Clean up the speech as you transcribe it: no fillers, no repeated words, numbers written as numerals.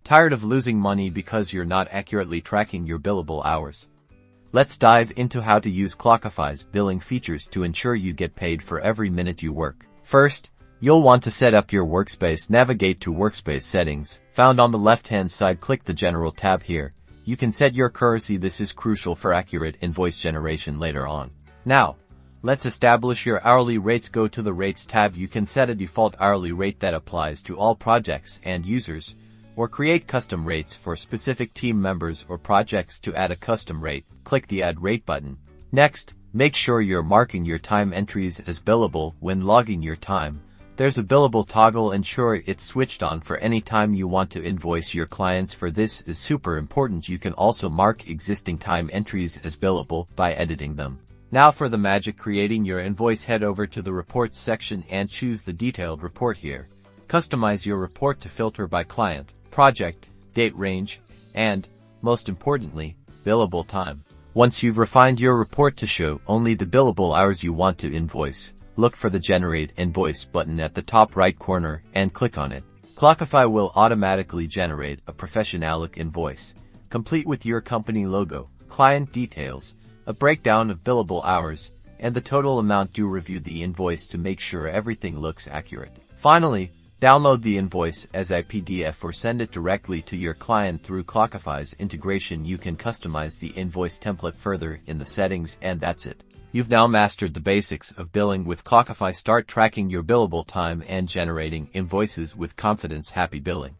Tired of losing money because you're not accurately tracking your billable hours? Let's dive into how to use Clockify's billing features to ensure you get paid for every minute you work. First, you'll want to set up your workspace. Navigate to Workspace Settings. Found on the left-hand side, click the General tab here. You can set your currency. This is crucial for accurate invoice generation later on. Now, let's establish your hourly rates. Go to the Rates tab. You can set a default hourly rate that applies to all projects and users, or create custom rates for specific team members or projects. To add a custom rate, click the Add Rate button. Next, make sure you're marking your time entries as billable when logging your time. There's a billable toggle. Ensure it's switched on for any time you want to invoice your clients. For this is super important. You can also mark existing time entries as billable by editing them. Now for the magic creating your invoice, head over to the Reports section and choose the Detailed Report here. Customize your report to filter by client, project, date range, and, most importantly, billable time. Once you've refined your report to show only the billable hours you want to invoice, look for the Generate Invoice button at the top right corner and click on it. Clockify will automatically generate a professional-looking invoice, complete with your company logo, client details, a breakdown of billable hours, and the total amount due. Review the invoice to make sure everything looks accurate. Finally, download the invoice as a PDF or send it directly to your client through Clockify's integration. You can customize the invoice template further in the settings, and that's it. You've now mastered the basics of billing with Clockify. Start tracking your billable time and generating invoices with confidence. Happy billing!